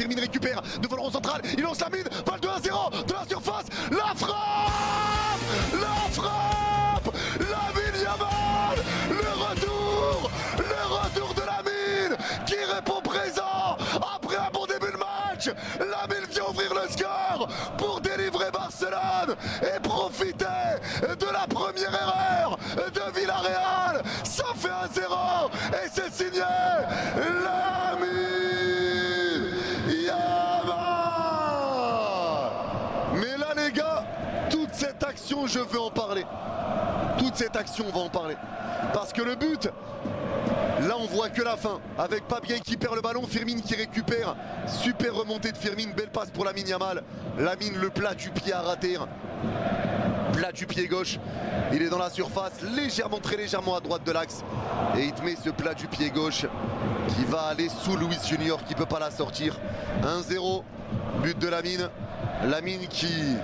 Firmine récupère devant le rond central, il lance Lamine, balle de 1-0 de la surface, la frappe, Lamine Yamal, le retour de Lamine qui répond présent après un bon début de match. Lamine vient ouvrir le score pour délivrer Barcelone et profiter de la première erreur de Villarreal. Ça fait 1-0 et c'est signé Lamine Yamal. Mais là les gars, toute cette action je veux en parler. Toute cette action on va en parler. Parce que le but, là on voit que la fin, avec Pape qui perd le ballon, Firmine qui récupère, super remontée de Firmine, belle passe pour Lamine Yamal, Lamine le plat du pied à rater, plat du pied gauche, il est dans la surface, très légèrement à droite de l'axe, et il te met ce plat du pied gauche qui va aller sous Luis Junior qui peut pas la sortir. 1-0, but de Lamine qui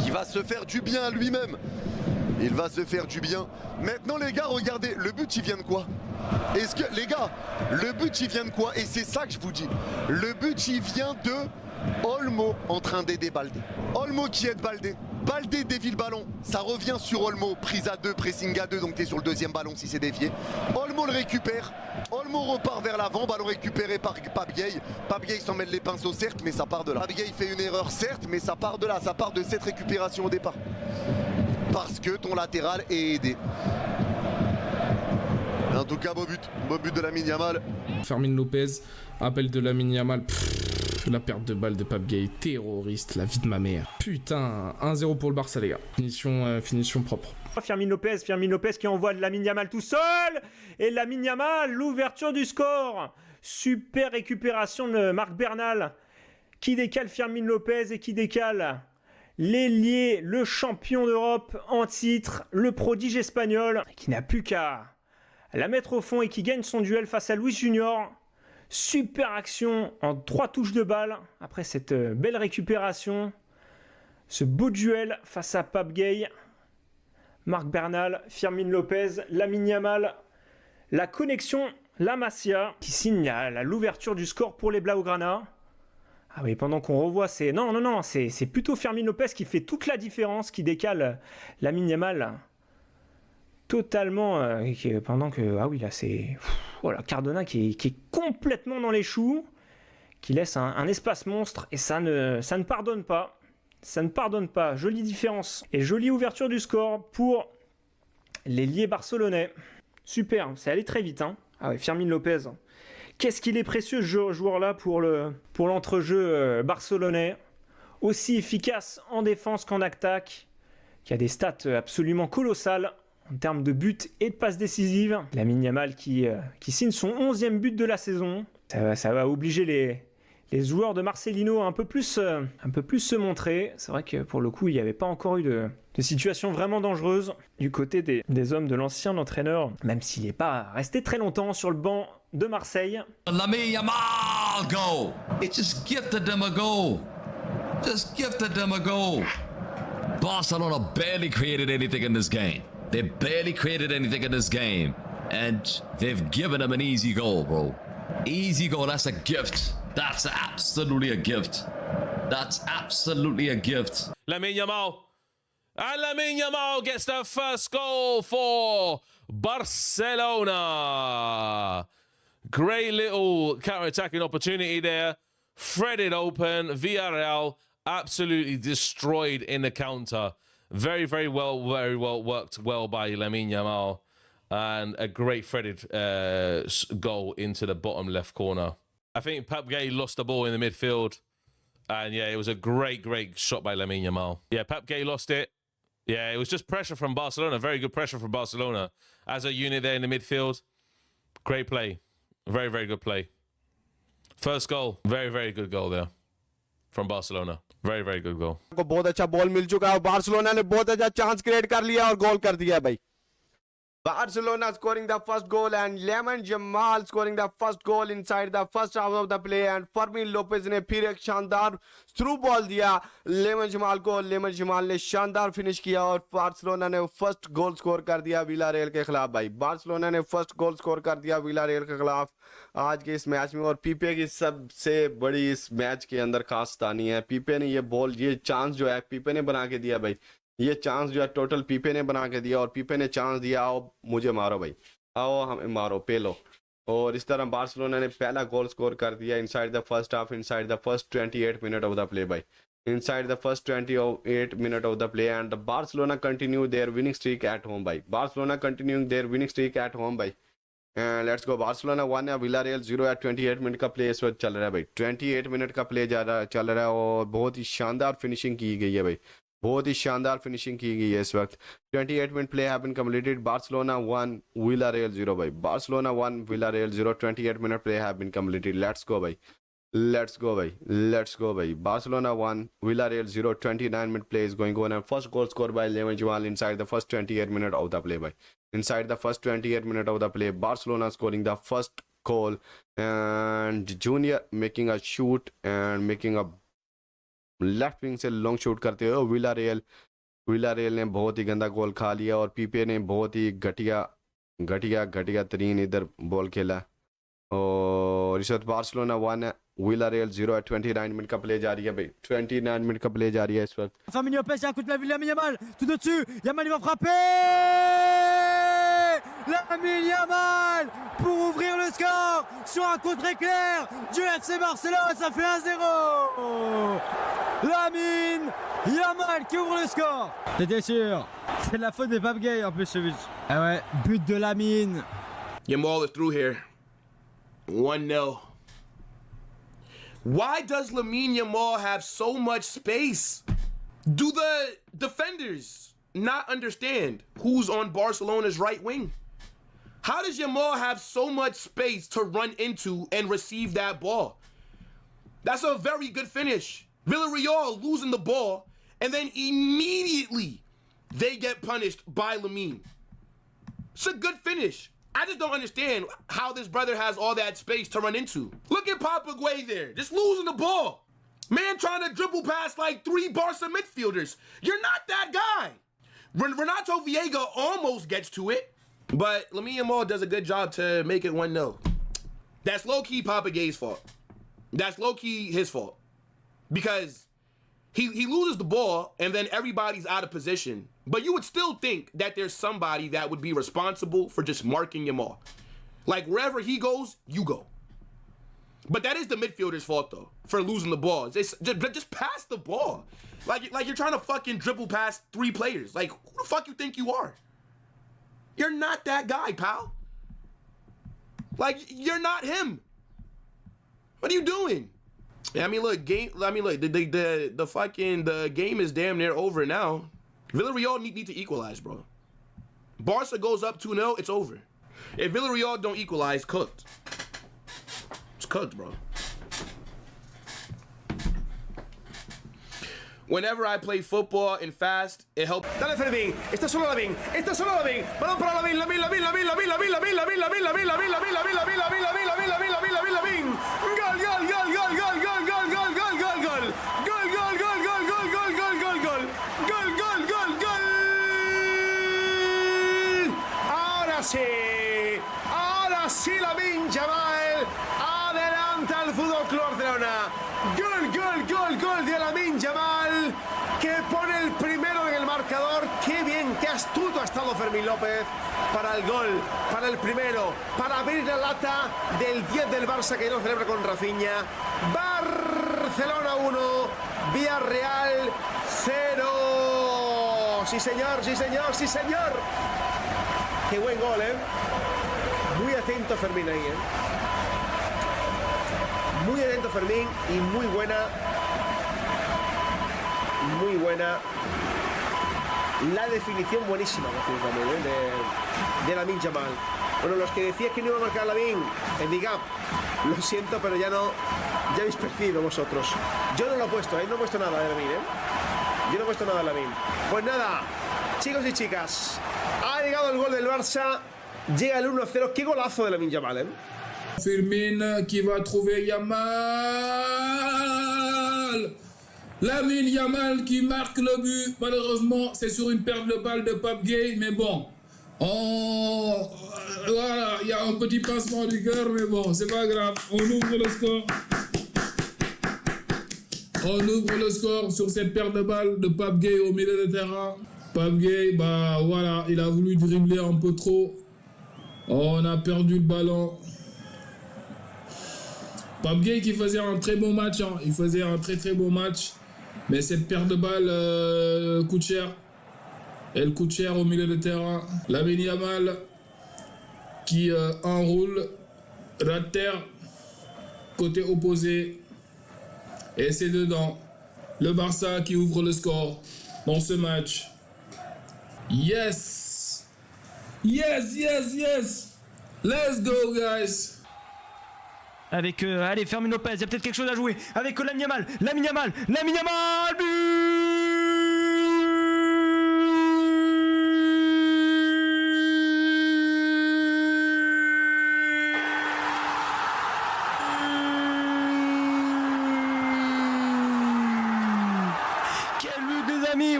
va se faire du bien à lui-même. Il va se faire du bien. Maintenant les gars, regardez, le but il vient de quoi? Est-ce que, les gars, le but il vient de quoi? Et c'est ça que je vous dis. Le but il vient de Olmo en train d'aider Baldé. Olmo qui aide Baldé. Baldé dévie le ballon. Ça revient sur Olmo. Prise à 2, pressing à 2. Donc tu es sur le deuxième ballon si c'est dévié. Olmo le récupère. Olmo repart vers l'avant. Ballon récupéré par Pape Gueye. Pape Gueye s'en mêle les pinceaux certes, mais ça part de là. Pape Gueye fait une erreur certes, mais ça part de là. Ça part de cette récupération au départ. Parce que ton latéral est aidé. En tout cas, beau but de Lamine Yamal. Fermin Lopez, appel de Lamine Yamal. La perte de balle de Pape Gueye, terroriste, la vie de ma mère. Putain, 1-0 pour le Barça les gars. Finition propre. Firmin Lopez qui envoie Lamine Yamal tout seul. Et Lamine Yamal, l'ouverture du score. Super récupération de Marc Bernal. Qui décale Firmin Lopez et qui décale l'ailier, le champion d'Europe en titre, le prodige espagnol, qui n'a plus qu'à la mettre au fond et qui gagne son duel face à Luis Junior. Super action en 3 touches de balle, après cette belle récupération. Ce beau duel face à Pape Gueye, Marc Bernal, Firmin Lopez, Lamine Yamal. La connexion, la Masia, qui signe l'ouverture du score pour les Blaugrana. Ah oui, pendant qu'on revoit, c'est plutôt Firmin Lopez qui fait toute la différence, qui décale Lamine Yamal totalement, pendant que, ah oui, là c'est, voilà, Cardona qui est complètement dans les choux, qui laisse un espace monstre, et ça ne pardonne pas, jolie différence, et jolie ouverture du score pour l'ailier barcelonais, super, c'est allé très vite, hein. Ah ouais, Firmin Lopez, qu'est-ce qu'il est précieux ce joueur-là pour l'entrejeu barcelonais, aussi efficace en défense qu'en attaque, qui a des stats absolument colossales en termes de buts et de passes décisives. Lamine Yamal qui signe son 11e but de la saison. Ça va obliger les joueurs de Marcelino à un peu plus se montrer. C'est vrai que pour le coup, il n'y avait pas encore eu de situation vraiment dangereuse du côté des hommes de l'ancien entraîneur, même s'il n'est pas resté très longtemps sur le banc de Marseille. Lamine Yamal goal. It just gifted them a goal. Just gifted them a goal. Barcelona barely created anything in this game. They barely created anything in this game. And they've given them an easy goal, bro. Easy goal, that's a gift. That's absolutely a gift. That's absolutely a gift. Lamine Yamal. And Lamine Yamal gets the first goal for Barcelona. Great little counter-attacking opportunity there. Threaded open. Villarreal absolutely destroyed in the counter. Very well worked well by Lamine Yamal. And a great threaded goal into the bottom left corner. I think Pape Gueye lost the ball in the midfield. And yeah, it was a great shot by Lamine Yamal. Yeah, Pape Gueye lost it. Yeah, it was just pressure from Barcelona. Very good pressure from Barcelona. As a unit there in the midfield. Great play. Very good play. First goal. Very good goal there. From Barcelona. Very good goal. को बहुत अच्छा बॉल मिल चुका है और बार्सिलोना ने बहुत अच्छा chance create कर लिया और गोल कर दिया भाई. Barcelona scoring the first goal and Lamine Yamal scoring the first goal inside the first half of the play and Fermin Lopez ने फिर एक शानदार थ्रू बॉल दिया लेमन जमाल को। लेमन जमाल ने शानदार फिनिश किया और बार्सिलोना ने फर्स्ट गोल स्कोर कर दिया विलारियल के खिलाफ। भाई बार्सिलोना ने फर्स्ट गोल स्कोर कर दिया विलारियल के खिलाफ आज के इस मैच में। और पीपे की सबसे बड़ी इस मैच के अंदर खास तानी है, पीपे ने ये चांस जो है पीपे ने बना के दिया। भाई ये चांस जो है टोटल पीपे ने बना के दिया और पीपे ने चांस दिया, आओ मुझे मारो भाई, आओ हमें मारो पेलो। और इस तरह बार्सिलोना ने पहला गोल स्कोर कर दिया inside the first half, inside the first 28 minute of the play भाई, inside the first 28 minute of the play and the Barcelona continue their winning streak at home भाई। Barcelona continuing their winning streak at home भाई। And let's go, Barcelona 1 है Villarreal 0 है। 28 मिनट का प्ले इस वक्त चल रहा है भाई, 28 मिनट का प्ले चल रहा है और बहुत ही शानदार फिनिशिंग की गई है भाई, बहुत ही शानदार फिनिशिंग की गई है इस वक्त। 28 minute play have been completed, Barcelona 1 Villarreal 0 भाई, Barcelona 1 Villarreal 0, 28 minute play have been completed. Let's go भाई, let's go भाई, let's go भाई। Barcelona 1 Villarreal 0, 29 minute play is going on and first goal scored by Lamine Yamal inside the first 28 minute of the play भाई, inside the first 28 minute of the play Barcelona scoring the first goal and Junior making a shoot and making a left wing से long shoot करते हुए विलारियल ने बहुत ही गंदा गोल खा लिया और पीपे ने बहुत ही घटिया तरीन इधर बॉल खेला। और इस वक्त बार्सिलोना 1 है Villarreal 0 है। 29 मिनट का प्ले जारी है भाई, 29 मिनट का प्ले जारी है इस वक्त। Fermin Lopez, il y a un coup de la Lamine Yamal, tout au-dessus, Yamal il va frapper, Lamine Yamal pour ouvrir le score sur un contre éclair du FC Barcelone, ça fait 1-0. Lamine Yamal qui ouvre le score. T'étais sûr? C'est de la faute des Pape Gueye en plus ce but. Ah ouais, but de Lamine. Yamal is through here. 1-0. Why does Lamine Yamal have so much space? Do the defenders not understand who's on Barcelona's right wing? How does Yamal have so much space to run into and receive that ball? That's a very good finish. Villarreal losing the ball, and then immediately they get punished by Lamine. It's a good finish. I just don't understand how this brother has all that space to run into. Look at Papa Gueye there, just losing the ball. Man trying to dribble past like 3 Barca midfielders. You're not that guy. Renato Viega almost gets to it, but Lamine Yamal does a good job to make it 1-0. That's low-key Papa Gueye's fault. That's low-key his fault. Because he loses the ball and then everybody's out of position. But you would still think that there's somebody that would be responsible for just marking Yamal. Like wherever he goes, you go. But that is the midfielder's fault though, for losing the ball. Just pass the ball. Like you're trying to fucking dribble past 3 players. Like who the fuck you think you are? You're not that guy, pal. Like you're not him. What are you doing? Yeah, I mean, look, the game is damn near over now. Villarreal need to equalize, bro. Barca goes up 2-0, it's over. If Villarreal don't equalize, cooked. It's cooked, bro. Whenever I play football and fast, it helps. Dale Fermín, está solo Lamine, balón para Lamine, Lamine, ahora sí Lamine Yamal adelanta al Fútbol Club Barcelona. Gol de Lamine Yamal que pone el primero en el marcador. Qué bien, qué astuto ha estado Fermin López para el gol, para el primero, para abrir la lata del 10 del Barça que no celebra con Rafinha. Barcelona 1, Villarreal 0. Sí señor. Qué buen gol, Muy atento Fermín ahí, Muy atento Fermín y muy buena la definición, buenísima de Lamine Yamal. Bueno, los que decíais que no iba a marcar Lamine en Big Up, lo siento, pero ya habéis perdido vosotros. Yo no lo he puesto, no he puesto nada de Lamine, Yo no he puesto nada de Lamine. Pues nada, chicos y chicas, ha llegado el gol del Barça, llega el 1-0. Qué golazo de Lamine Yamal, ¿eh? Firmine qui va trouver Yamal. Lamine Yamal qui marque le but. Malheureusement, c'est sur une perte de balle de Pape Gueye, mais bon. Voilà, il y a un petit pincement du cœur, mais bon, c'est pas grave. On ouvre le score. On ouvre le score sur cette perte de balle de Pape Gueye au milieu de terrain. Pape Gueye, bah voilà, il a voulu dribbler un peu trop. On a perdu le ballon. Pape Gueye qui faisait un très bon match, hein. Il faisait un très bon match. Mais cette perte de balle coûte cher. Elle coûte cher au milieu de terrain. Lamine Yamal qui enroule, rate terre, côté opposé. Et c'est dedans. Le Barça qui ouvre le score dans ce match. Yes! Yes, yes, yes! Let's go, guys! Avec, allez, Fermin Lopez, il y a peut-être quelque chose à jouer. Avec Lamine Yamal, but!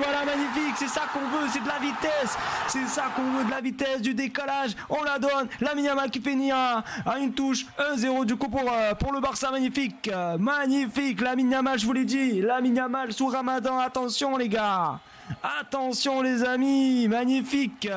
Voilà, magnifique, c'est ça qu'on veut, c'est de la vitesse, c'est ça qu'on veut, de la vitesse, du décalage, on la donne, Lamine Yamal qui finit à une touche, 1-0 du coup pour le Barça, magnifique, Lamine Yamal, je vous l'ai dit, Lamine Yamal sous Ramadan, attention les gars, attention les amis, magnifique.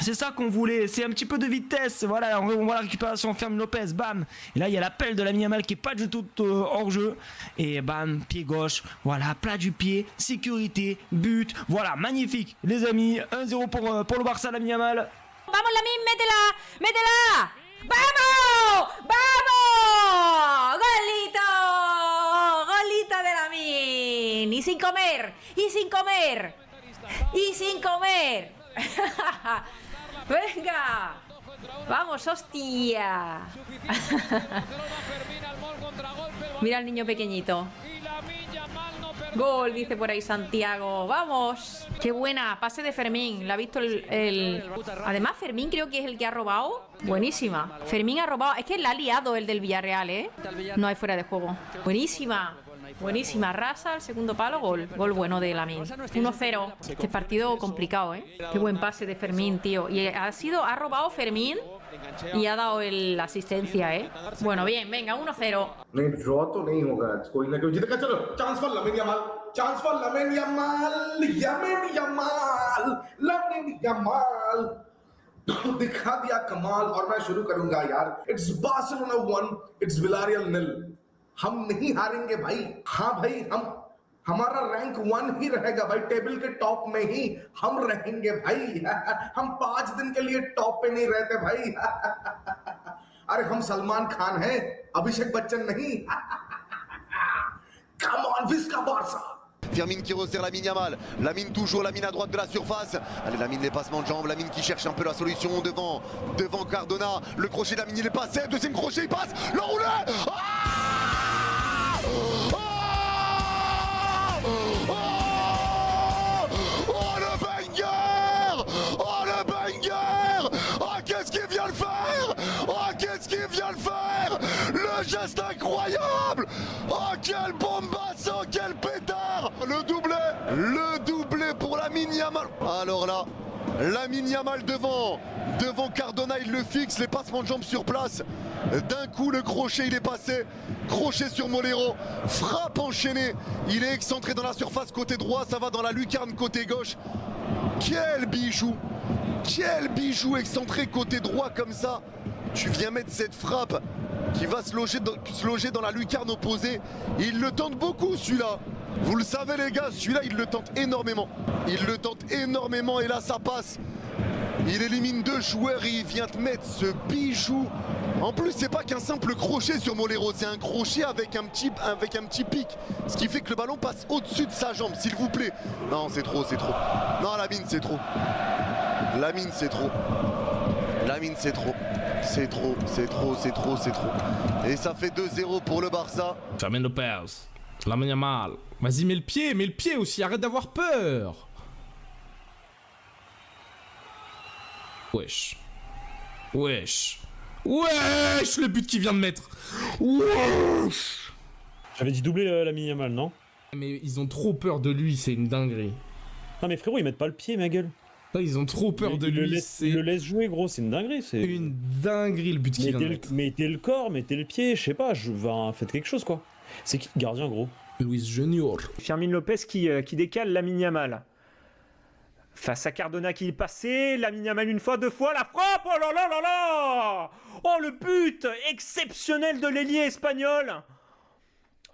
C'est ça qu'on voulait, c'est un petit peu de vitesse, voilà, on voit la récupération, Fermin Lopez, bam, et là il y a l'appel de Lamine Yamal qui est pas du tout hors jeu, et bam, pied gauche, voilà, plat du pied, sécurité, but, voilà, magnifique, les amis, 1-0 pour le Barça, Lamine Yamal. Vamos Lamine, métela, vamos, golito de Lamine, y sin comer. Venga, vamos, hostia. Mira al niño pequeñito. Gol, dice por ahí Santiago. Vamos. Qué buena, pase de Fermín. La ha visto Además, Fermín creo que es el que ha robado. Buenísima. Fermín ha robado. Es que la ha liado el del Villarreal, ¿eh? No hay fuera de juego. Buenísima, rasa, el segundo palo, gol bueno de Lamine. 1-0. Este partido complicado, ¿eh? Qué buen pase de Fermín, tío. Y ha robado Fermín y ha dado la asistencia, ¿eh? Bueno, bien, venga, 1-0. नहीं ड्रॉ तो नहीं होगा कोई ना कोई जीतेगा चलो chance for lamin Yamal दिखा दिया कमाल और मैं शुरू करूंगा यार इट्स बार्सिलोना 1 इट्स विलारियल 0 हम नहीं हारेंगे भाई हाँ भाई हमारा रैंक 1 ही रहेगा भाई टेबल के टॉप में ही हम रहेंगे भाई हम 5 दिन के लिए टॉप पे नहीं रहते भाई अरे हम सलमान खान हैं अभिषेक बच्चन नहीं Come on, Visca Barça. Firmine qui resserre Lamine Yamal, Lamine toujours, Lamine à droite de la surface. Allez, Lamine les passements de jambes, Lamine qui cherche un peu la solution devant Cardona. Le crochet de Lamine il est passé, deuxième crochet il passe, l'enroulé. Qu'est-ce qu'il vient de faire Le geste incroyable. Oh quel bombasso, quel pétard. Le doublé pour Lamine Yamal. Alors là, Lamine Yamal devant Cardona, il le fixe, les passements de jambes sur place. D'un coup le crochet il est passé, crochet sur Molero, frappe enchaînée, il est excentré dans la surface côté droit, ça va dans la lucarne côté gauche. Quel bijou excentré côté droit comme ça. Tu viens mettre cette frappe qui va se loger dans la lucarne opposée. Il le tente beaucoup celui-là. Vous le savez les gars, celui-là il le tente énormément. Et là ça passe. Il élimine 2 joueurs et il vient te mettre ce bijou. En plus c'est pas qu'un simple crochet sur Molero, c'est un crochet avec un petit pic. Ce qui fait que le ballon passe au-dessus de sa jambe, s'il vous plaît. Non c'est trop. Non Lamine c'est trop. C'est trop. Et ça fait 2-0 pour le Barça. Fermin Lopez, Lamine Yamal. Vas-y, mets le pied aussi, arrête d'avoir peur. Wesh. Wesh. Wesh, le but qu'il vient de mettre. Wesh. J'avais dit doubler Lamine Yamal, non? Mais ils ont trop peur de lui, c'est une dinguerie. Non mais frérot, ils mettent pas le pied, ma gueule. Non, ils ont trop peur de lui. Ils le laissent jouer, gros, c'est une dinguerie. C'est une dinguerie le but qu'il vient de mettre. Mettez le corps, mettez le pied, je sais pas, faites quelque chose quoi. C'est qui le gardien, gros? Luis Junior. Fermin Lopez qui décale Lamine Yamal. Face à Cardona qui est passé, Lamine Yamal une fois, deux fois, la frappe, oh là là là là! Oh le but exceptionnel de l'ailier espagnol!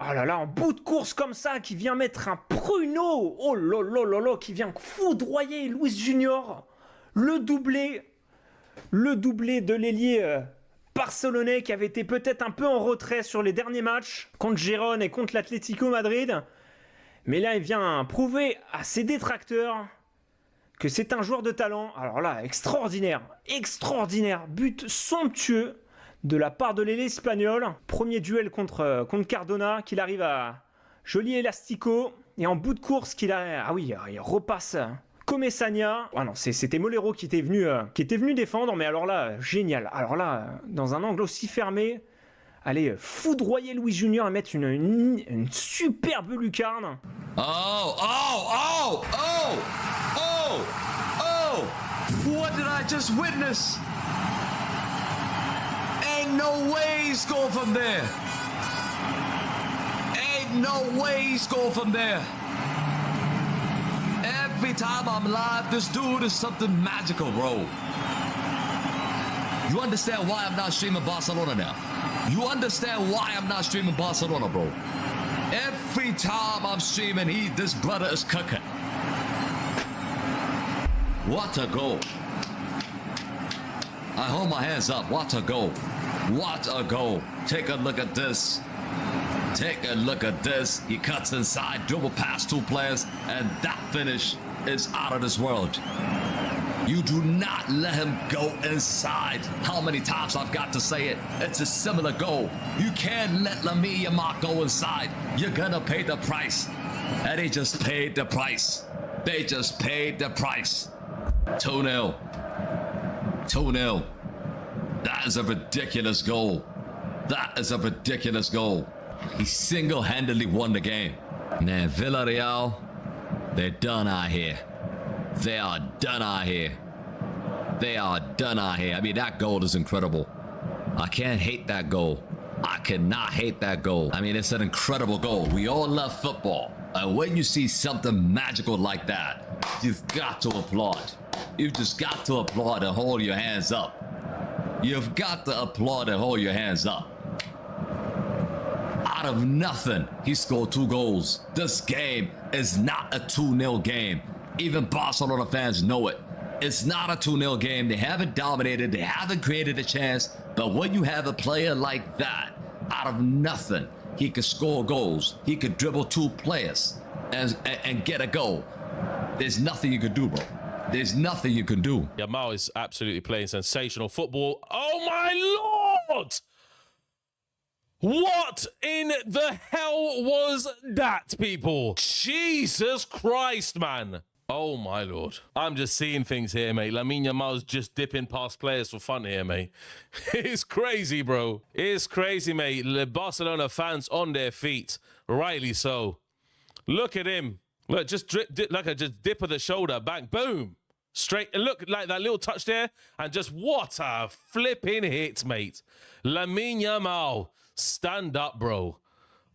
Oh là là, en bout de course comme ça, qui vient mettre un pruneau, oh là là là là, qui vient foudroyer Luis Junior. Le doublé de l'ailier barcelonais qui avait été peut-être un peu en retrait sur les derniers matchs contre Gérone et contre l'Atlético Madrid. Mais là, il vient prouver à ses détracteurs que c'est un joueur de talent. Alors là, extraordinaire, but somptueux de la part de l'ailier espagnol. Premier duel contre Cardona, qu'il arrive à joli élastico. Et en bout de course, il repasse Comesaña. Ah non, c'était Molero qui était venu défendre, mais alors là, génial. Alors là, dans un angle aussi fermé, aller foudroyer Luis Junior et mettre une superbe lucarne. What did I just witness? Ain't no way he scored from there. Ain't no way he scored from there. Every time I'm live, this dude is something magical, bro. You understand why I'm not streaming Barcelona now? You understand why I'm not streaming Barcelona, bro? Every time I'm streaming, this brother is cooking. What a goal. I hold my hands up. What a goal. What a goal. Take a look at this. Take a look at this. He cuts inside, dribble past two players, and that finish is out of this world. You do not let him go inside. How many times I've got to say it? It's a similar goal. You can't let Lamine Yamal go inside. You're gonna pay the price. And they just paid the price. They just paid the price. 2-0. 2-0. That is a ridiculous goal. That is a ridiculous goal. He single-handedly won the game. Man, Villarreal, they're done out here. They are done out here. They are done out here. I mean, that goal is incredible. I can't hate that goal. I cannot hate that goal. I mean, it's an incredible goal. We all love football. And when you see something magical like that, you've got to applaud. You've just got to applaud and hold your hands up. You've got to applaud and hold your hands up. Out of nothing, he scored 2 goals. This game is not a 2-0 game. Even Barcelona fans know it. It's not a 2-0 game. They haven't dominated. They haven't created a chance. But when you have a player like that, out of nothing, he could score goals. He could dribble 2 players and get a goal. There's nothing you can do, bro. There's nothing you can do. Yamal is absolutely playing sensational football. Oh my Lord! What in the hell was that, people? Jesus Christ, man. Oh my Lord. I'm just seeing things here, mate. Lamine Yamal's just dipping past players for fun here, mate. It's crazy, bro. It's crazy, mate. The Barcelona fans on their feet. Rightly so. Look at him. Look, just dip of the shoulder, back, boom. Straight, and look, like that little touch there, and just what a flipping hit, mate. Lamine Yamal, stand up, bro.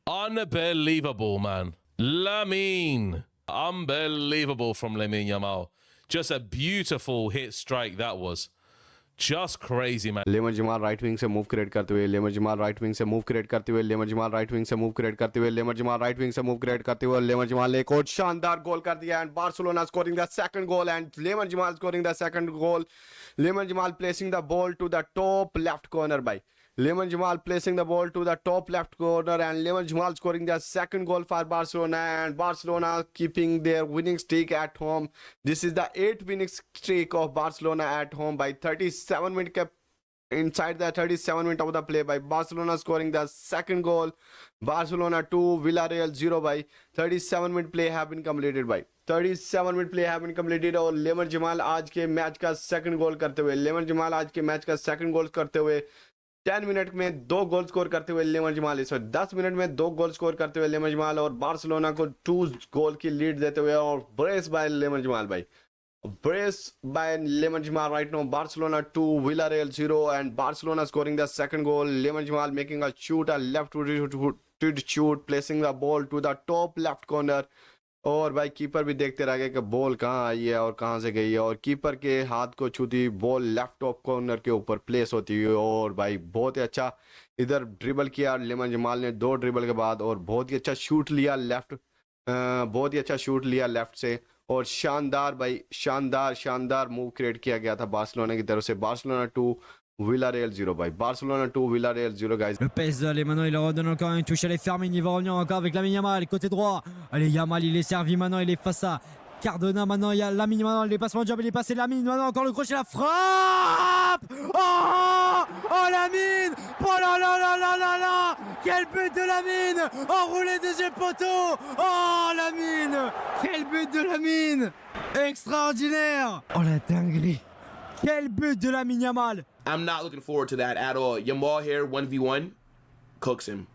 Unbelievable, man. Lamine. Unbelievable from Lamine Yamal. Just a beautiful hit strike that was. Just crazy, man. Lemon Jamal right wing से move create करते हुए, लेमन Jamal right wing से move create करते हुए, लेमन Jamal right wing से move create करते हुए, लेमन Jamal right wing से मूव क्रिएट करते हुए, लेमन जमाल ने एक और शानदार गोल कर दिया and Barcelona scoring the second goal and Lamine Yamal scoring the second goal. Lamine Yamal placing the ball to the top left corner by Lamine Yamal placing the ball to the top left corner and Lamine Yamal scoring the second goal for Barcelona and Barcelona keeping their winning streak at home. This is the 8th winning streak of Barcelona at home by 37 minutes inside the 37 minute of the play by Barcelona scoring the second goal. Barcelona 2, Villarreal 0 by 37 minute play have been completed by 37 minute play have been completed और लेमन जमाल आज के मैच का second goal करते हुए 10 मिनट में 2 goal score करते हुए लेमन जमाल इस वक्त 10 मिनट में 2 गोल स्कोर करते हुए लेमन जमाल और बार्सिलोना को 2 गोल की लीड देते हुए और ब्रेस बाय लेमन जमाल भाई brace by Lemon Jamal right now. Barcelona 2, Villarreal 0, and Barcelona scoring the second goal. Lemon Jamal making a shoot, a left to shoot, placing the ball to the top left corner. और भाई कीपर भी देखते रह गए कि बॉल कहाँ आई है और कहाँ से गई है और कीपर के हाथ को छूती बॉल लेफ्ट टॉप कॉर्नर के ऊपर प्लेस होती है और भाई बहुत ही अच्छा इधर ड्रिबल किया लेमन जमाल ने 2 ड्रिबल के बाद और बहुत ही अच्छा शूट लिया लेफ्ट से और शानदार भाई शानदार मूव क्रिएट किया गया था बार्सिलोना की तरफ से. Barcelona 2, Villarreal 0 भाई. Barcelona 2, Villarreal 0 guys. Le PSL et maintenant il redonne encore une touche. Allez, Fermin, il va revenir encore avec Lamine Yamal, côté droit. Allez, Yamal, il est servi maintenant, il est face à Cardona. Maintenant, il y a Lamine, maintenant le dépassement de job, il est passé Lamine. Maintenant, encore le crochet, la frappe. Oh Lamine. Oh là là là là là là. Quel but de Lamine. Enroulé deuxième poteau. Oh Lamine. Quel but de Lamine. Extraordinaire. Oh la dinguerie. Quel but de Lamine Yamal. I'm not looking forward to that at all. Yamal here, 1v1. Cooks him.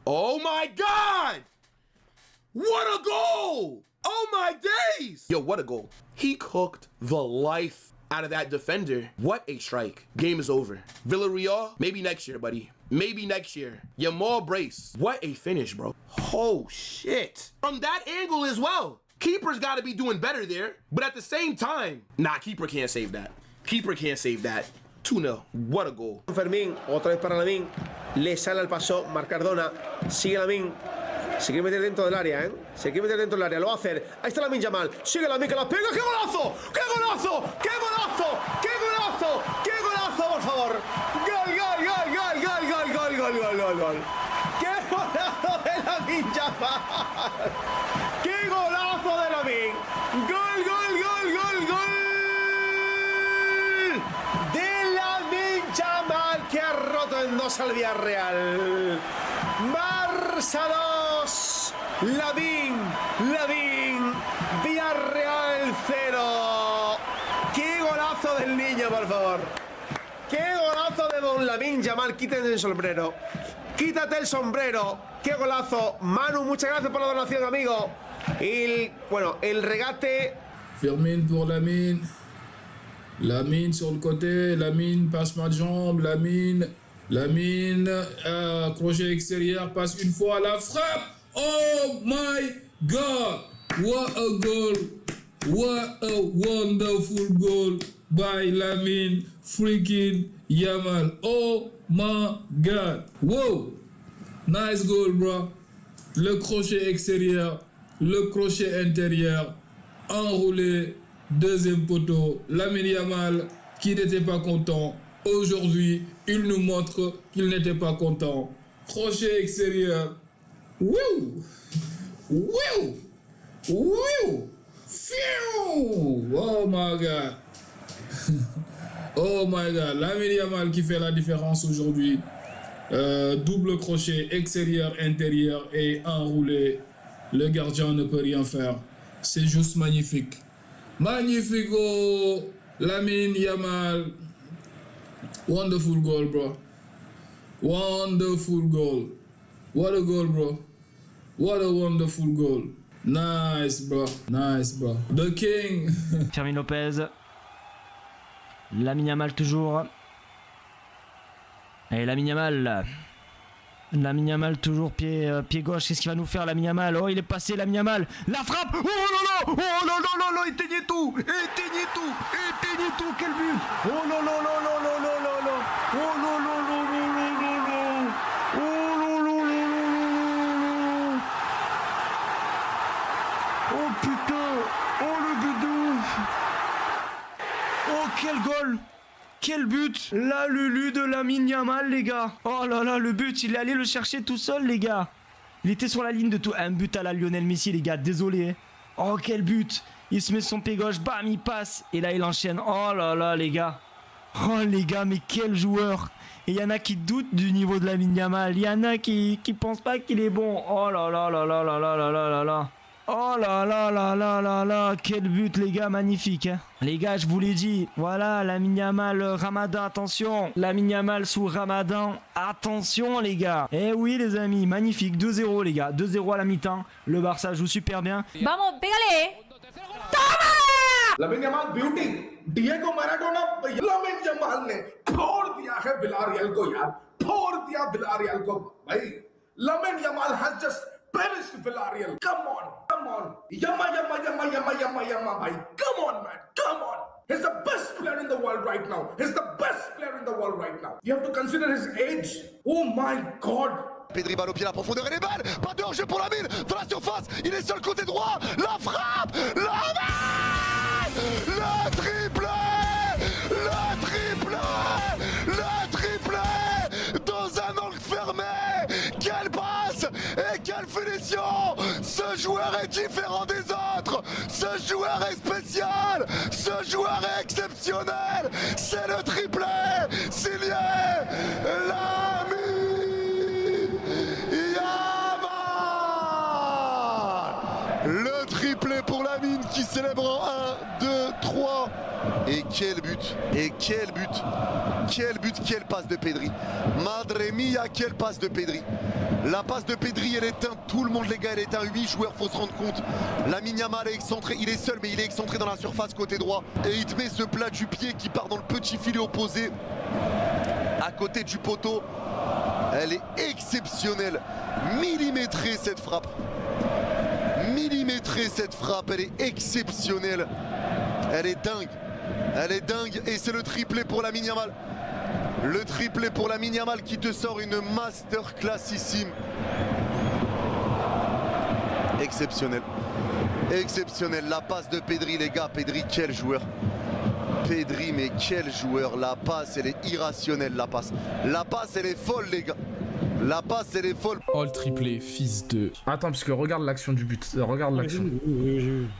Oh my God! What a goal! Oh my days! Yo, what a goal. He cooked the life out of that defender. What a strike. Game is over. Villarreal, maybe next year, buddy. Maybe next year. Yamal brace. What a finish, bro. Oh, shit. From that angle as well. Keeper's got to be doing better there. But at the same time, nah, keeper can't save that. 2-0. What a goal. Fermín, otra vez para Lamine. Le sale al paso, Marcardona. Sigue Lamine. Se quiere meter dentro del área, ¿eh? Se quiere meter dentro del área, lo va a hacer. Ahí está Lamine Yamal. Sigue Lamine que la pega. ¡Qué golazo! ¡Qué golazo! ¡Qué golazo! ¡Qué golazo! ¡Qué golazo, por favor! ¡Gol! ¡Qué golazo de Lamine Yamal! ¡Qué golazo de Lamine! ¡Gol! De Lamine Yamal que ha roto en 2 al Villarreal. Barça 2, Lamine, Villarreal 0. ¡Qué golazo del niño, por favor! ¡Qué golazo de don Lamine Yamal! Quítate el sombrero. Quítate el sombrero. ¡Qué golazo! Manu, muchas gracias por la donación, amigo. Y bueno, el regate. Fermin pour Lamine. Lamine sur le côté. Lamine passe ma jambe. Lamine, crochet extérieur, passe une fois, la frappe. Oh my God! What a goal! What a wonderful goal by Lamine freaking Yamal. Oh my God! Wow! Nice goal, bro. Le crochet extérieur, le crochet intérieur, enroulé, deuxième poteau. Lamine Yamal qui n'était pas content. Aujourd'hui, il nous montre qu'il n'était pas content. Crochet extérieur. Wouh! Wouh! Wouh! Fiou! Oh my God! Oh my God! Lamine Yamal qui fait la différence aujourd'hui. Double crochet extérieur, intérieur et enroulé. Le gardien ne peut rien faire. C'est juste magnifique. Magnifico! Lamine Yamal. Wonderful goal, bro. Wonderful goal. What a goal, bro. What a wonderful goal. Nice, bro. The King. Fermin Lopez. Lamine Yamal toujours. Et Lamine Yamal toujours pied gauche. Qu'est-ce qu'il va nous faire, Lamine Yamal? Oh, il est passé, Lamine Yamal. La frappe. Oh là là. Éteignez tout. Quel but. Oh là là. Oh putain. Oh le but de ouf. Oh quel goal. Quel but. La Lulu de Lamine Yamal, les gars. Oh là là, le but, il est allé le chercher tout seul, les gars. Il était sur la ligne de tout. Un but à la Lionel Messi, les gars, désolé. Oh quel but. Il se met son pied gauche, bam, il passe. Et là, il enchaîne. Oh là là, les gars. Oh les gars, mais quel joueur! Et il y en a qui doutent du niveau de Lamine Yamal. Il y en a qui pensent pas qu'il est bon. Oh là là là là là là là là là là. Oh là là là là là là. Quel but les gars, magnifique. Hein. Les gars, je vous l'ai dit. Voilà, Lamine Yamal, Ramadan, attention. Lamine Yamal sous Ramadan, attention les gars. Eh oui les amis, magnifique. 2-0 les gars. 2-0 à la mi-temps. Le Barça joue super bien. Vamos, pégale. ¡Toma! Lamine Yamal beauty. Diego Maradona, Lamine Yamal ने फोड़ दिया है विलारियल को यार, फोड़ दिया विलारियल को भाई. Lamine Yamal has just perished Villarreal. Come on, Yama, भाई. Come on, man, come on. He's the best player in the world right now. He's the best player in the world right now. You have to consider his age. Oh my God. Pedri, balle au pied, la profondeur et les balles. Pas de hors-jeu pour Lamine. Dans la surface, il est sur le côté droit. La frappe, le triplé, le triplé dans un angle fermé. Quelle passe et quelle finition. Ce joueur est différent des autres. Ce joueur est spécial. Ce joueur est exceptionnel. C'est le triplé signé Lamine Yamal. Le triplé pour Lamine qui célèbre en 1, 2, 3. Et quel but. Et quel but. Quel but, quelle passe de Pedri. Madre mia, quelle passe de Pedri. La passe de Pedri, elle éteint tout le monde les gars, elle éteint 8 joueurs, faut se rendre compte. Lamine Yamal est excentré, il est seul mais il est excentré dans la surface côté droit. Et il te met ce plat du pied qui part dans le petit filet opposé. À côté du poteau. Elle est exceptionnelle. Millimétrée cette frappe. Millimétrée cette frappe, elle est exceptionnelle. Elle est dingue. Elle est dingue et c'est le triplé pour Lamine Yamal. Le triplé pour Lamine Yamal qui te sort une masterclassissime. Exceptionnel. Exceptionnel. La passe de Pedri les gars. Pedri quel joueur. Pedri mais quel joueur. La passe elle est irrationnelle la passe. La passe elle est folle les gars. La passe elle est folle. Oh le triplé, fils de... Attends parce que regarde l'action du but. Regarde l'action.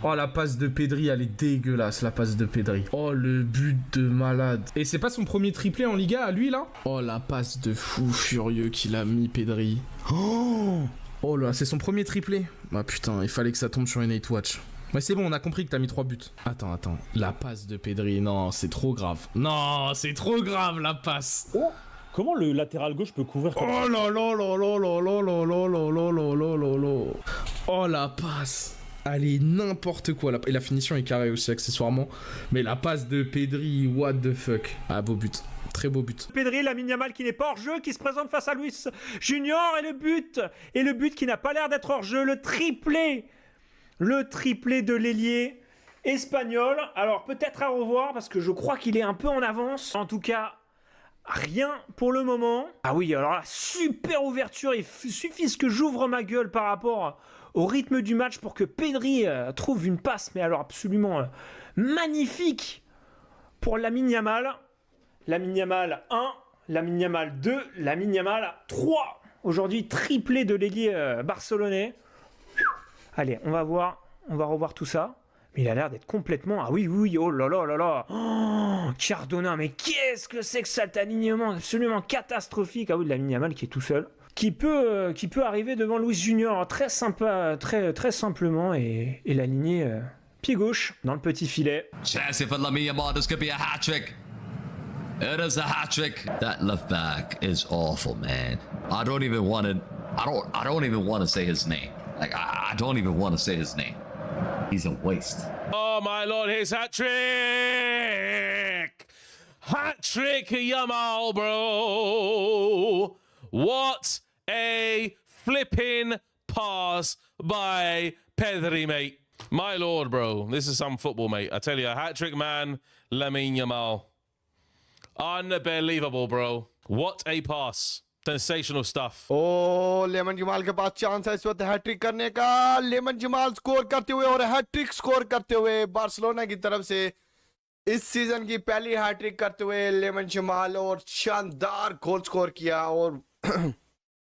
Oh la passe de Pedri elle est dégueulasse la passe de Pedri. Oh le but de malade. Et c'est pas son premier triplé en Liga à lui là? Oh la passe de fou furieux qu'il a mis Pedri. Oh là c'est son premier triplé. Ah putain il fallait que ça tombe sur une 8 watch. Mais c'est bon on a compris que t'as mis 3 buts. Attends. La passe de Pedri non c'est trop grave. Non c'est trop grave la passe. Oh, comment le latéral gauche peut couvrir comme ça? Oh là là là là là là là là là là là là là là. Oh la passe. Elle est n'importe quoi. Et la finition est carrée aussi accessoirement. Mais la passe de Pedri, what the fuck. Ah beau but. Très beau but. Pedri, Lamine Yamal qui n'est pas hors jeu, qui se présente face à Luis Junior et le but. Et le but qui n'a pas l'air d'être hors jeu. Le triplé. Le triplé de l'ailier espagnol. Alors peut-être à revoir parce que je crois qu'il est un peu en avance. En tout cas... rien pour le moment. Ah oui, alors là, super ouverture. Il suffit que j'ouvre ma gueule par rapport au rythme du match pour que Pedri trouve une passe, mais alors absolument magnifique pour Lamine Yamal. Lamine Yamal 1, Lamine Yamal 2, Lamine Yamal 3. Aujourd'hui, triplé de l'ailier barcelonais. Allez, on va revoir tout ça. Mais il a l'air d'être complètement... Ah oui, oh là là là là. Oh, Cardona, mais qu'est-ce que c'est que cet alignement absolument catastrophique. Ah oui, Lamine Yamal qui est tout seul. Qui peut arriver devant Luis Junior très sympa, très simplement et l'aligner pied gauche dans le petit filet. Chance for Lamine Yamal, this could be a hat-trick. It is a hat-trick. That left back is awful, man. I don't even want to say his name. Like, I don't even want to say his name. He's a waste. Oh my lord, his hat trick! Hat trick Yamal, bro! What a flipping pass by Pedri, mate. My lord, bro. This is some football, mate. I tell you, a hat trick man, Lamine Yamal. Unbelievable, bro. What a pass. Sensational stuff. ओ लेमन जमाल के पास चांस है इस वक्त हैट्रिक करने का. लेमन जमाल स्कोर करते हुए और hat trick score करते हुए बार्सिलोना की तरफ से इस सीजन की पहली हैट्रिक करते हुए लेमन जमाल और शानदार गोल स्कोर किया और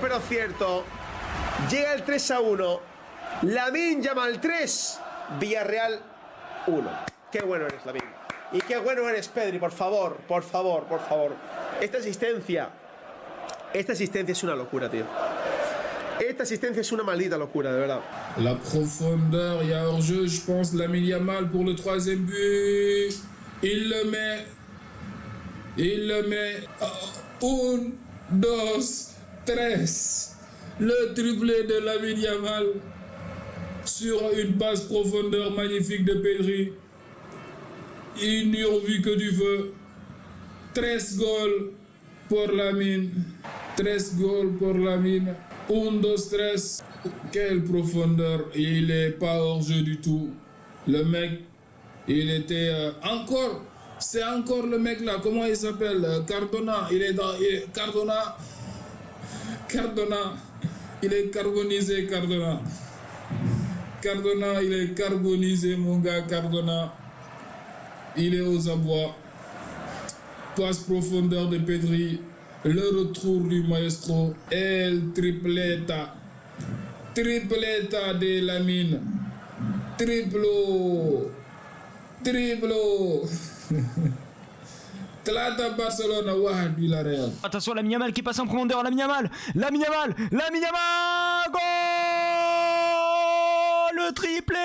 pero cierto. Llega el 3-1. Lamine Yamal 3, Villarreal 1. Qué bueno eres, Lamine. Y qué bueno eres, Pedri, por favor, por favor, por favor. Esta asistencia es una locura, tío. Esta asistencia es una maldita locura, de verdad. La profondeur, il y a hors-jeu, je pense, Lamine Yamal pour le troisième but. Il le met. Il le met. 1, 2, 3. Le triplé de Lamine Yamal sur une passe profondeur magnifique de Pedri. Ils n'y ont vu que du feu. 13 goals pour Lamine. 13 goals pour Lamine. 1, 2, 3. Quelle profondeur. Il n'est pas hors jeu du tout. Le mec, il était encore. C'est encore le mec là. Comment il s'appelle? Cardona. Il est dans. Cardona. Cardona. Il est carbonisé, Cardona. Cardona, il est carbonisé, mon gars, Cardona. Il est aux abois. Passe profondeur de Pedri. Le retour du maestro. El tripleta. Tripleta de Lamine. Triplo. Triplo. Tlata Barcelona, Wahad Villarreal. Attention, Lamine Yamal qui passe en profondeur. Lamine Yamal. Lamine Yamal. Lamine Yamal. Goal! Le triplé.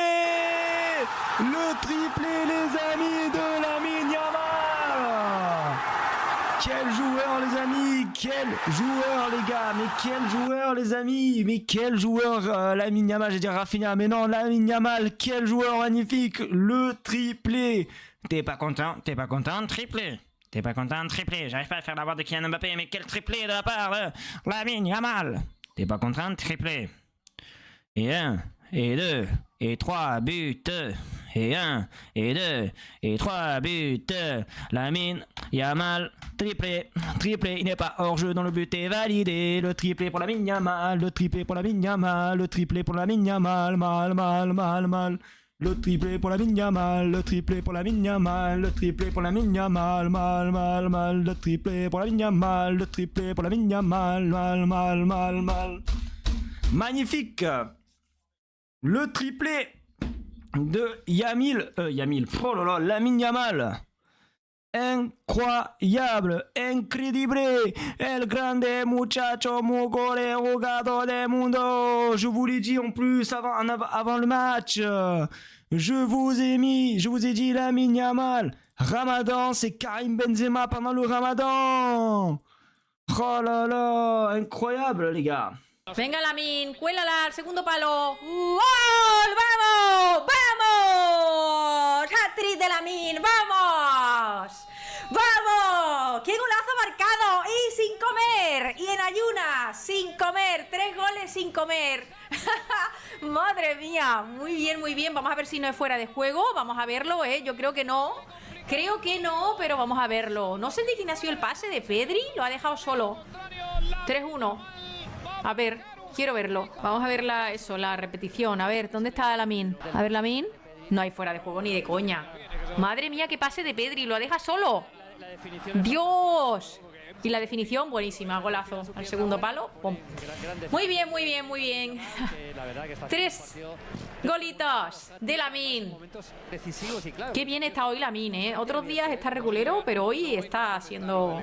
Le triplé, les amis, de Lamine Yamal. Quel joueur, les amis. Quel joueur, les gars. Mais quel joueur, les amis. Mais quel joueur, Lamine Yamal. J'ai dit Rafinha, mais non, Lamine Yamal. Quel joueur magnifique. Le triplé. T'es pas content, triplé. T'es pas content, triplé. J'arrive pas à faire la voix de Kylian Mbappé, mais quel triplé de la part de Lamine Yamal. T'es pas content, triplé. Et 1, et 2, et 3 buts. Et 1, et 2, et 3 buts. Lamine Yamal, triplé. Triplé, il n'est pas hors jeu dans le but est validé. Le triplé pour Lamine Yamal, le triplé pour Lamine Yamal, le triplé pour Lamine Yamal, mal. Le triplé pour Lamine Yamal, le triplé pour Lamine Yamal, le triplé pour Lamine Yamal, mal. Le triplé pour Lamine Yamal, le triplé pour Lamine Yamal, mal. Magnifique. Le triplé de Lamine Yamal. Incroyable, incrédible, el grande muchacho mugore jugador del mundo. Je vous l'ai dit en plus avant le match. Je vous ai dit Lamine Yamal. Ramadan, c'est Karim Benzema pendant le Ramadan. Oh là là, incroyable les gars. Venga, Lamine, cuélala al segundo palo. ¡Gol! ¡Vamos! ¡Vamos! ¡Hat-trick de Lamine! ¡Vamos! ¡Vamos! ¡Qué golazo marcado! ¡Y sin comer! ¡Y en ayunas! ¡Sin comer! 3 goles sin comer. ¡Madre mía! Muy bien, muy bien. Vamos a ver si no es fuera de juego. Vamos a verlo, ¿eh? Yo creo que no. Creo que no, pero vamos a verlo. No sé de quién ha sido el pase de Pedri. Lo ha dejado solo. 3-1. A ver, quiero verlo. Vamos a ver la repetición. A ver, ¿dónde está Lamine? A ver, Lamine. No hay fuera de juego ni de coña. Madre mía, qué pase de Pedri. Lo deja solo. ¡Dios! Y la definición, buenísima. Golazo al segundo palo. ¡Pum! Muy bien, muy bien, muy bien. 3 golitos de Lamine. Qué bien está hoy Lamine, ¿eh? Otros días está regulero, pero hoy está siendo...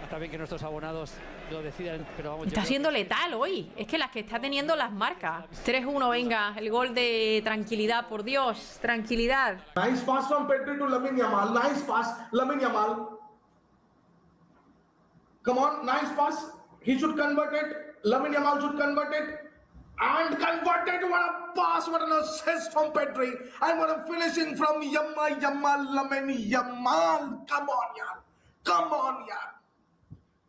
Está bien que nuestros abonados lo decidan, pero vamos. Está siendo letal hoy. Es que las que está teniendo las marcas. 3-1, venga. El gol de tranquilidad, por Dios. Tranquilidad. Nice pass from Pedri to Lamine Yamal. Nice pass, Lamine Yamal. Come on, nice pass. He should convert it. Lamine Yamal should convert it. And converted. What a pass, what an assist from Pedri. And what a finishing from Yamal, Lamine Yamal. Come on, yaar. Come on, yaar.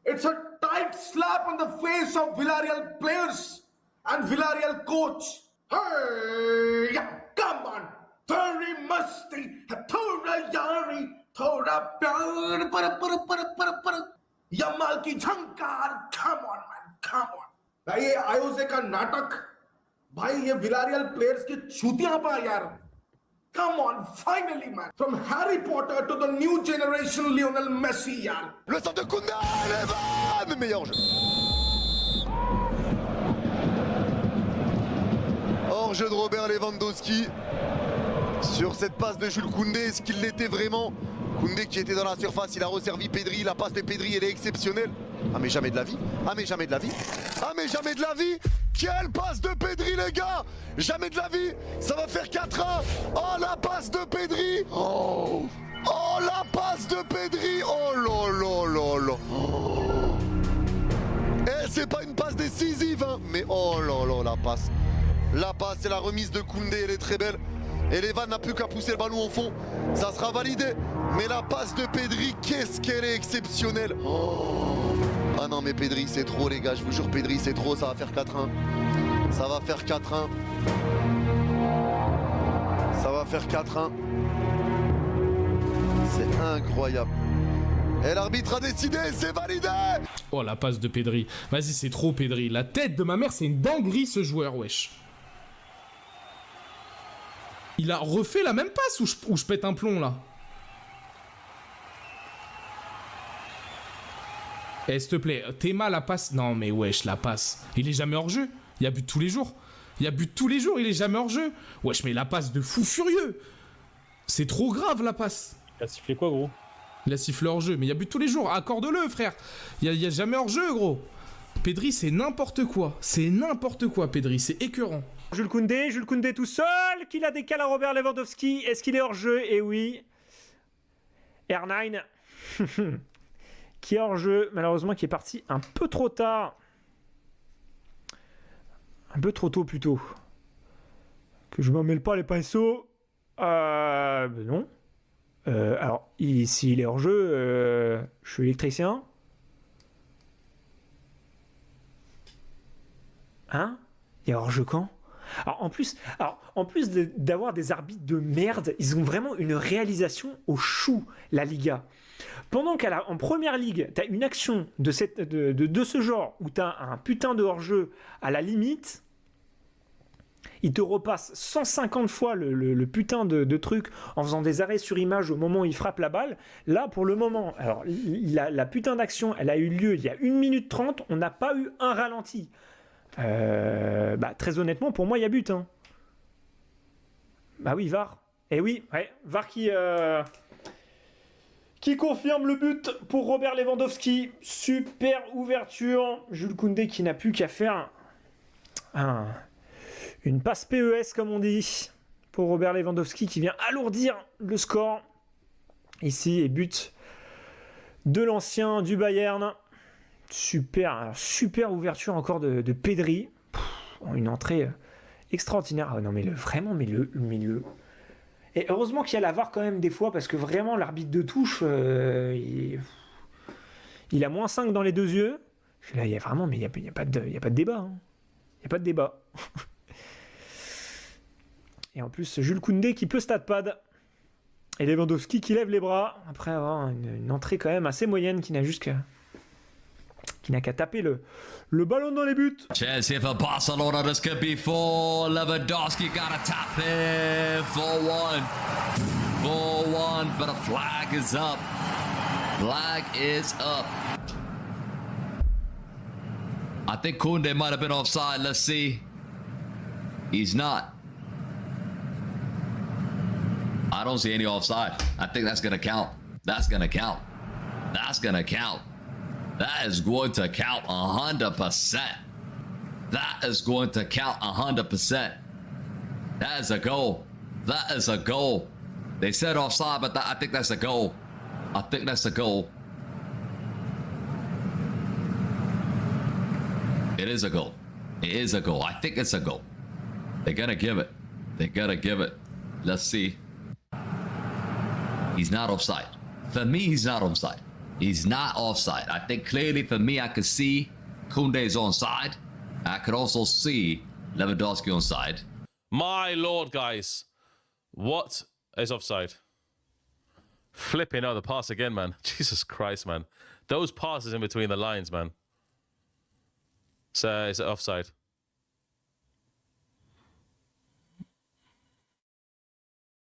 It's a tight slap on the face of Villarreal players and Villarreal coach. Hey, yeah, come on. Thori masti, thora yari, thora pyar, para. Yamal ki jhankar. Come on, man, come on. भाई ये आयोजे का नाटक, भाई ये Villarreal players की छुतियां पा यार. Come on, finally, man. From Harry Potter to the new generation Lionel Messi, yaar. Le centre de Koundé, Levan, meilleur jeu. jeu de Robert Lewandowski sur cette passe de Jules Koundé. Est-ce qu'il l'était vraiment? Koundé qui était dans la surface, il a resservi Pedri. La passe de Pedri, elle est exceptionnelle. Ah mais jamais de la vie. Ah mais jamais de la vie. Ah mais jamais de la vie. Quelle passe de Pedri les gars. Jamais de la vie. Ça va faire 4-1. Oh la passe de Pedri. Oh, oh la passe de Pedri. Oh là là là là. Oh. Eh c'est pas une passe décisive hein. Mais oh là là la passe. La passe et la remise de Koundé, elle est très belle. Et Levan n'a plus qu'à pousser le ballon au fond. Ça sera validé. Mais la passe de Pedri, qu'est-ce qu'elle est exceptionnelle. Oh. Ah non mais Pedri c'est trop les gars. Je vous jure Pedri c'est trop. Ça va faire 4-1. Ça va faire 4-1. Ça va faire 4-1. C'est incroyable. Et l'arbitre a décidé, c'est validé. Oh la passe de Pedri. Vas-y c'est trop Pedri. La tête de ma mère c'est une dinguerie ce joueur wesh. Il a refait la même passe ou je pète un plomb là. Eh s'il te plaît, Théma la passe. Non mais wesh la passe. Il est jamais hors jeu. Il y a but tous les jours. Il y a but tous les jours, il est jamais hors jeu. Wesh mais la passe de fou furieux. C'est trop grave la passe. Il a sifflé quoi gros? Il a sifflé hors jeu, mais il y a but tous les jours. Accorde-le frère. Il y a jamais hors jeu gros. Pedri c'est n'importe quoi. C'est n'importe quoi Pedri, c'est écœurant. Jules Koundé tout seul, qui la décale à Robert Lewandowski. Est-ce qu'il est hors jeu? Eh oui. R9, qui est hors jeu, malheureusement, qui est parti un peu trop tard. Un peu trop tôt plutôt. Que je m'en mêle pas les pinceaux. Ben non. Alors, s'il est hors jeu, je suis électricien. Hein? Il est hors jeu quand? Alors en plus d'avoir des arbitres de merde, ils ont vraiment une réalisation au chou, la Liga. Pendant qu'en première ligue, t'as une action de ce genre où t'as un putain de hors-jeu à la limite, ils te repassent 150 fois le putain de truc en faisant des arrêts sur image au moment où il frappe la balle. Là, pour le moment, alors la putain d'action, elle a eu lieu il y a 1 minute 30, on n'a pas eu un ralenti. Très honnêtement, pour moi, il y a but. Hein. Bah oui, VAR. Et oui, ouais, VAR qui confirme le but pour Robert Lewandowski. Super ouverture. Jules Koundé qui n'a plus qu'à faire une passe PES, comme on dit, pour Robert Lewandowski qui vient alourdir le score. Ici, et but de l'ancien du Bayern. Super ouverture encore de Pedri. Une entrée extraordinaire. Ah non mais vraiment le milieu. Et heureusement qu'il y a la VAR quand même des fois parce que vraiment l'arbitre de touche il a -5 dans les deux yeux. Là il y a vraiment mais il y a pas de débat. Hein. Il y a pas de débat. Et en plus Jules Koundé qui peut statpad. Et Lewandowski qui lève les bras après avoir une entrée quand même assez moyenne qui n'a qu'à taper le ballon dans les buts. Chance here for Barcelona. This could be 4. Lewandowski got a tap there. 4-1. 4-1. But a flag is up. Flag is up. I think Koundé might have been offside. Let's see. He's not. I don't see any offside. I think that's going to count. That's going to count. That's going to count. That is going to count 100%. That is going to count 100%. That is a goal. That is a goal. They said offside, but I think that's a goal. I think that's a goal. It is a goal. It is a goal. I think it's a goal. They're gonna give it. They're gonna give it. Let's see. He's not offside. For me, he's not offside. He's not offside. I think clearly for me, I could see Koundé's onside. I could also see Lewandowski onside. My lord, guys. What is offside? Flipping out the pass again, man. Jesus Christ, man. Those passes in between the lines, man. So, is it offside?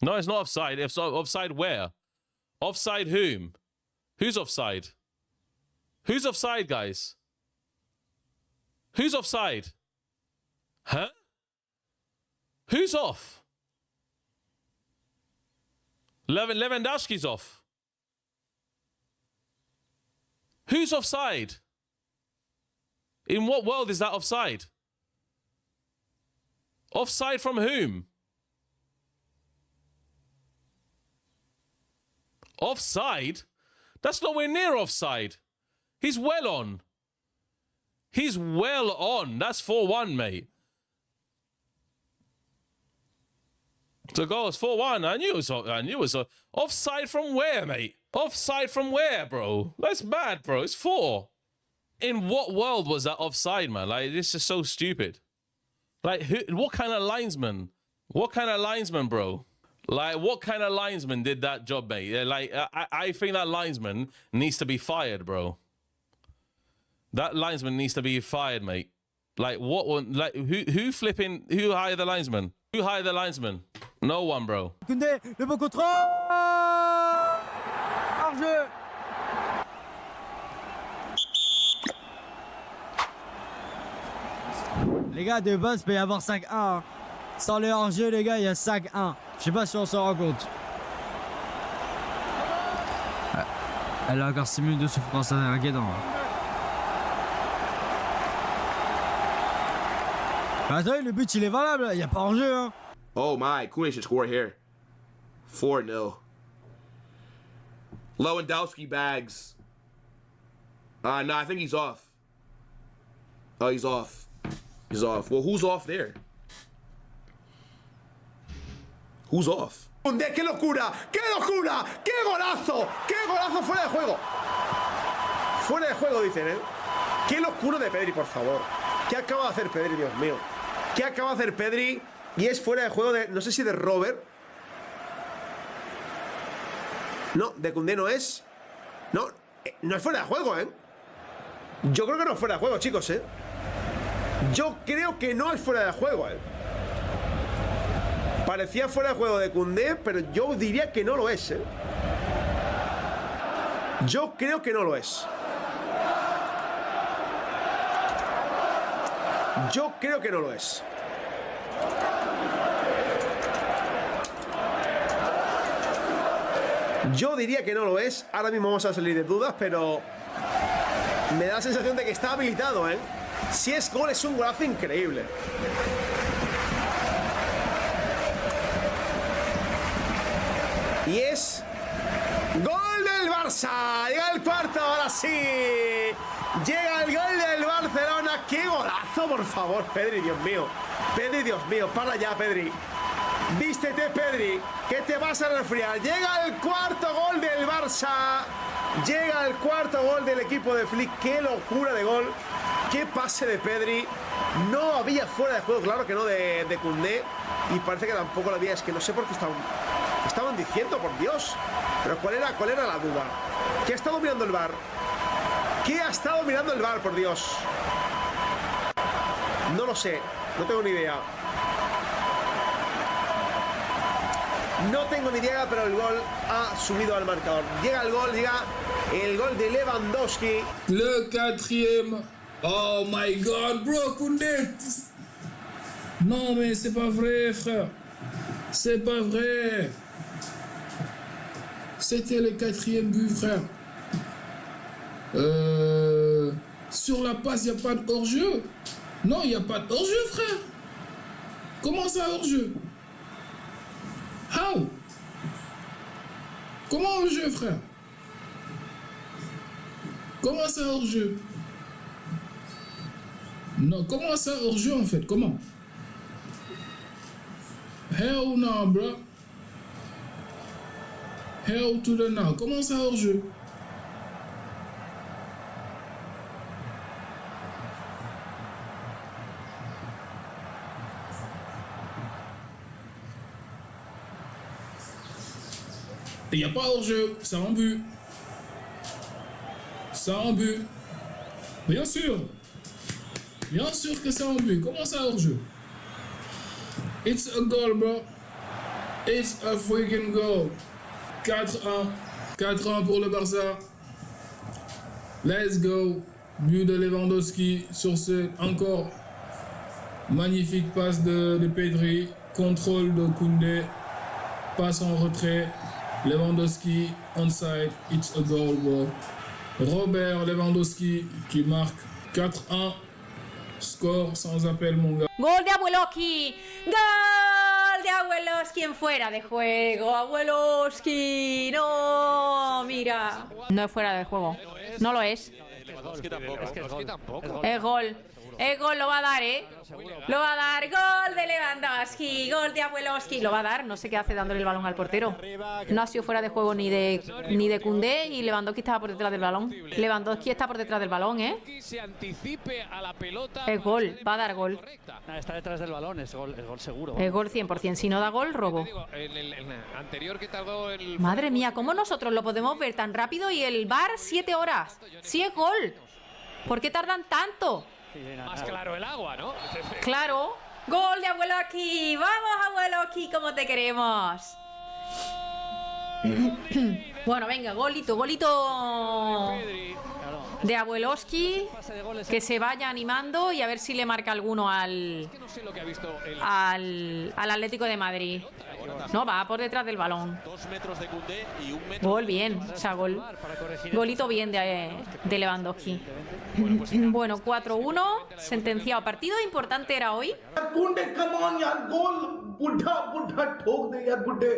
No, it's not offside. If so, offside where? Offside whom? Who's offside? Who's offside, guys? Who's offside? Huh? Who's off? Lewandowski's off. Who's offside? In what world is that offside? Offside from whom? Offside? That's nowhere near offside. He's well on. He's well on. That's 4-1, mate. The goal is 4-1. I knew it was offside from where, mate? Offside from where, bro? That's bad, bro. It's 4. In what world was that offside, man? Like, this is so stupid. Like, what kind of linesman? What kind of linesman, bro? Like, what kind of linesman did that job, mate? Like, I think that linesman needs to be fired, bro. That linesman needs to be fired, mate. Like, what one? Like, who hired the linesman? Who hired the linesman? No one, bro. Koundé, le bon contrôle. Hors-jeu. Les gars, de base, il peut y avoir 5-1. Sans le hors-jeu, les gars, il y a 5-1. Je sais pas si on s'en rend compte. Elle a encore 6 minutes de souffrance à Guédan. Attends, le but il est valable, il n'y a pas hors-jeu. Hein. Oh my, Koundé should score here. 4-0. Lewandowski bags. No, I think he's off. Oh, he's off. He's off. Well, who's off there? Who's off? ¡Qué locura! ¡Qué locura! ¡Qué golazo! ¡Qué golazo fuera de juego! Fuera de juego, dicen, ¿eh? ¡Qué locura de Pedri, por favor! ¿Qué acaba de hacer Pedri, Dios mío? ¿Qué acaba de hacer Pedri? Y es fuera de juego de... No sé si de Robert. No, de Koundé no es. No, no es fuera de juego, ¿eh? Yo creo que no es fuera de juego, chicos, ¿eh? Yo creo que no es fuera de juego, ¿eh? Parecía fuera de juego de Koundé, pero yo diría que no lo es, ¿eh? Yo creo que no lo es. Yo creo que no lo es. Yo diría que no lo es. Ahora mismo vamos a salir de dudas, pero me da la sensación de que está habilitado, ¿eh? Si es gol, es un golazo increíble. Y es gol del Barça. Llega el cuarto, ahora sí. Llega el gol del Barcelona. ¡Qué golazo, por favor, Pedri, Dios mío! Pedri, Dios mío, para allá, Pedri. Vístete, Pedri, que te vas a resfriar. Llega el cuarto gol del Barça. Llega el cuarto gol del equipo de Flick. ¡Qué locura de gol! ¡Qué pase de Pedri! No había fuera de juego, claro que no, de Koundé. Y parece que tampoco lo había. Es que no sé por qué estaban diciendo, por Dios. Pero ¿cuál era la duda? ¿Qué ha estado mirando el VAR? ¿Qué ha estado mirando el VAR, por Dios? No lo sé, no tengo ni idea. No tengo ni idea, pero el gol ha subido al marcador. Llega el gol de Lewandowski. Le quatrième. Oh my god, bro, Koundé. Non, mais c'est pas vrai, frère. C'est pas vrai. C'était le 4e but, frère. Sur la passe, il n'y a pas de hors-jeu. Non, il n'y a pas de hors-jeu, frère. Comment ça, hors-jeu? How? Comment hors-jeu, frère? Comment ça, hors-jeu? Non, comment ça, hors-jeu, en fait? Comment? Hell no, bro. Hell to the no. Comment ça, hors-jeu? Il n'y a pas hors-jeu, c'est un but. C'est un but. Bien sûr. Bien sûr que c'est un but. Comment ça hors-jeu? It's a goal, bro. It's a freaking goal. 4-1. 4-1 pour le Barça. Let's go. But de Lewandowski sur ce encore magnifique passe de Pedri. contrôle de Koundé, passe en retrait, Lewandowski, onside, it's a goal, bro. Robert Lewandowski qui marque 4-1, score sans appel, mon gars. Gol de Abueloski. Gol de Abueloski en fuera de juego. Abueloski. No, mira. No es fuera de juego. No lo es. Es gol. El gol lo va a dar, ¿eh? Lo va a dar. Gol de Lewandowski. Gol de Abueloski. Lo va a dar. No sé qué hace dándole el balón al portero. No ha sido fuera de juego ni de Koundé y Lewandowski estaba por detrás del balón. Lewandowski está por detrás del balón, ¿eh? Es gol. Va a dar gol. Está detrás del balón, es gol seguro. Es gol 100%. Si no da gol, robo. Madre mía, ¿cómo nosotros lo podemos ver tan rápido y el VAR 7 horas? Sí es gol. ¿Por qué tardan tanto? Más claro el agua, ¿no? Claro. Gol de Abueloski. Vamos, Abueloski, como te queremos. Bueno, venga, golito de Abueloski, que se vaya animando y a ver si le marca alguno al Atlético de Madrid. No, va por detrás del balón. 2 metros de Koundé y 1 metro. Gol bien, o sea, golito bien de Lewandowski. Bueno, 4-1, sentenciado. Partido importante era hoy. Koundé, come on, yaar, goal. Buddha, ठोक दे यार, बुड्ढे.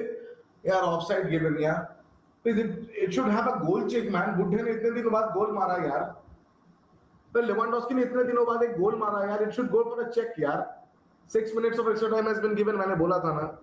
यार offside given यार. It should have a goal check, man. बुड्ढे ने इतने दिनों बाद गोल मारा यार. तो लेवेंडोस्की ने इतने दिनों बाद एक गोल मारा यार. It should go for a check यार. 6 minutes of extra time has been given. मैंने बोला था ना.